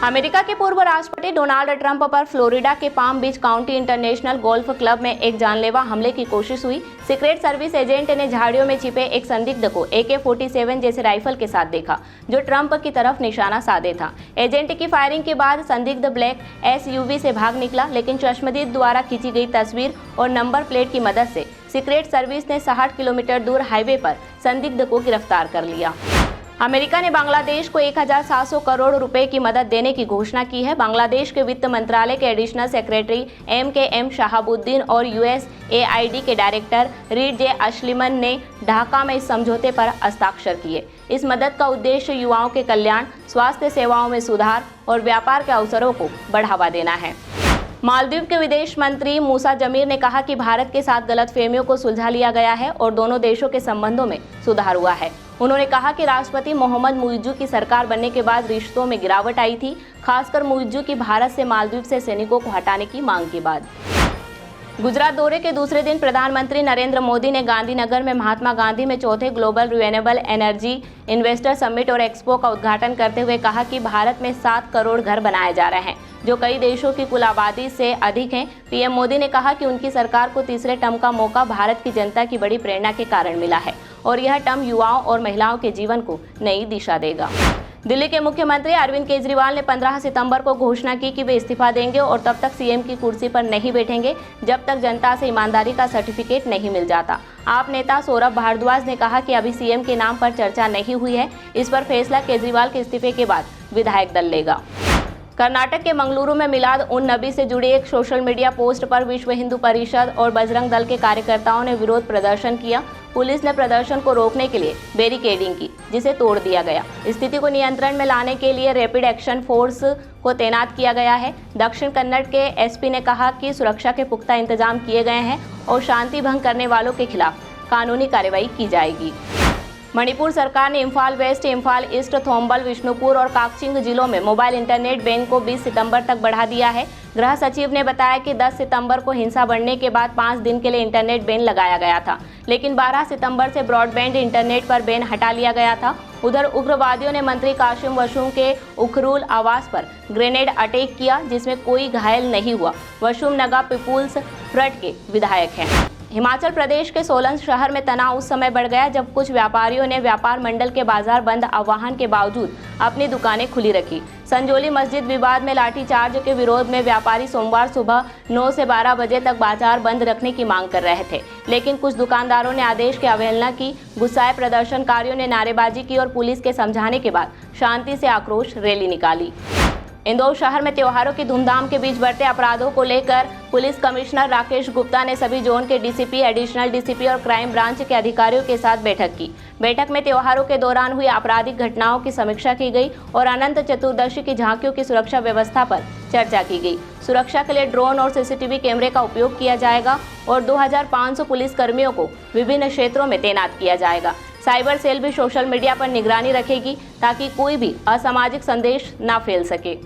America के पूर्व राष्ट्रपति डोनाल्ड ट्रंप पर फ्लोरिडा के पाम बीच काउंटी इंटरनेशनल गोल्फ क्लब में एक जानलेवा हमले की कोशिश हुई। सीक्रेट सर्विस एजेंट ने झाड़ियों में छिपे एक संदिग्ध को AK-47 जैसे राइफल के साथ देखा, जो ट्रंप की तरफ निशाना साधे था। एजेंट की फायरिंग के बाद संदिग्ध ब्लैक SUV से भाग निकला, लेकिन चश्मदीद द्वारा खींची गई तस्वीर और नंबर प्लेट की मदद से सीक्रेट सर्विस ने 60 किलोमीटर दूर हाईवे पर संदिग्ध को गिरफ्तार कर लिया। अमेरिका ने बांग्लादेश को 1700 करोड़ रुपए की मदद देने की घोषणा की है। बांग्लादेश के वित्त मंत्रालय के एडिशनल सेक्रेटरी MKM शहाबुद्दीन और USAID के डायरेक्टर रीड J अशलिमन ने ढाका में इस समझौते पर हस्ताक्षर किए। इस मदद का उद्देश्य युवाओं के कल्याण, स्वास्थ्य सेवाओं में सुधार और व्यापार के अवसरों को बढ़ावा देना है। मालदीव के विदेश मंत्री मूसा जमीर ने कहा कि भारत के साथ गलतफहमियों को सुलझा लिया गया है और दोनों देशों के संबंधों में सुधार हुआ है। उन्होंने कहा कि राष्ट्रपति मोहम्मद मुइज्जू की सरकार बनने के बाद रिश्तों में गिरावट आई थी, खासकर मुइज्जू की भारत से मालदीव से सैनिकों को हटाने की मांग के बाद। गुजरात दौरे के दूसरे दिन प्रधानमंत्री नरेंद्र मोदी ने गांधीनगर में महात्मा गांधी में चौथे global renewable energy investor summit और एक्सपो का उद्घाटन करते हुए कहा कि भारत में 7 करोड़ घर बनाए जा रहे हैं, जो कई देशों की कुल आबादी से अधिक हैं। PM मोदी ने कहा कि उनकी सरकार को तीसरे टर्म का मौका भारत की जनता की बड़ी प्रेरणा के कारण मिला है और यह टर्म युवाओं और महिलाओं के जीवन को नई दिशा देगा। दिल्ली के मुख्यमंत्री अरविंद केजरीवाल ने 15 सितंबर को घोषणा की कि वे इस्तीफा देंगे और तब तक CM की कुर्सी पर नहीं बैठेंगे जब तक जनता से ईमानदारी का सर्टिफिकेट नहीं मिल जाता। आप नेता सौरभ भारद्वाज ने कहा कि अभी CM के नाम पर चर्चा नहीं हुई है। इस पर फैसला केजरीवाल के इस्तीफे के बाद विधायक दल लेगा। कर्नाटक के मंगलुरु में मिलाद उन नबी से जुड़ी एक सोशल मीडिया पोस्ट पर विश्व हिंदू परिषद और बजरंग दल के कार्यकर्ताओं ने विरोध प्रदर्शन किया। पुलिस ने प्रदर्शन को रोकने के लिए बैरिकेडिंग की, जिसे तोड़ दिया गया। स्थिति को नियंत्रण में लाने के लिए रैपिड एक्शन फोर्स को तैनात किया गया है। दक्षिण कन्नड़ के SP ने कहा कि सुरक्षा के पुख्ता इंतजाम किए गए हैं और शांति भंग करने वालों के खिलाफ कानूनी कार्रवाई की जाएगी। मणिपुर सरकार ने इम्फाल वेस्ट, इम्फाल ईस्ट, थोम्बल, विष्णुपुर और काकचिंग जिलों में मोबाइल इंटरनेट बैन को 20 सितंबर तक बढ़ा दिया है। गृह सचिव ने बताया कि 10 सितंबर को हिंसा बढ़ने के बाद 5 दिन के लिए इंटरनेट बैन लगाया गया था, लेकिन 12 सितंबर से ब्रॉडबैंड इंटरनेट पर बैन हटा लिया गया था। उधर उग्रवादियों ने मंत्री कासिम वशूम के उखरूल आवास पर ग्रेनेड अटैक किया, जिसमें कोई घायल नहीं हुआ। वशूम नगा पीपुल्स फ्रंट के विधायक हैं। हिमाचल प्रदेश के सोलन शहर में तनाव उस समय बढ़ गया जब कुछ व्यापारियों ने व्यापार मंडल के बाजार बंद आह्वान के बावजूद अपनी दुकानें खुली रखी। संजौली मस्जिद विवाद में लाठीचार्ज के विरोध में व्यापारी सोमवार सुबह 9 से 12 बजे तक बाजार बंद रखने की मांग कर रहे थे, लेकिन कुछ दुकानदारों ने आदेश की अवहेलना की। गुस्साए प्रदर्शनकारियों ने नारेबाजी की और पुलिस के समझाने के बाद शांति से आक्रोश रैली निकाली। इंदौर शहर में त्योहारों की धूमधाम के बीच बढ़ते अपराधों को लेकर पुलिस कमिश्नर राकेश गुप्ता ने सभी जोन के DCP, एडिशनल DCP और क्राइम ब्रांच के अधिकारियों के साथ बैठक की। बैठक में त्योहारों के दौरान हुई आपराधिक घटनाओं की समीक्षा की गई और अनंत चतुर्दशी की झांकियों की सुरक्षा व्यवस्था पर चर्चा की गई। सुरक्षा के लिए ड्रोन और CCTV कैमरे का उपयोग किया जाएगा और 2500 पुलिस कर्मियों को विभिन्न क्षेत्रों में तैनात किया जाएगा। साइबर सेल भी सोशल मीडिया पर निगरानी रखेगी ताकि कोई भी असामाजिक संदेश न फैल सके।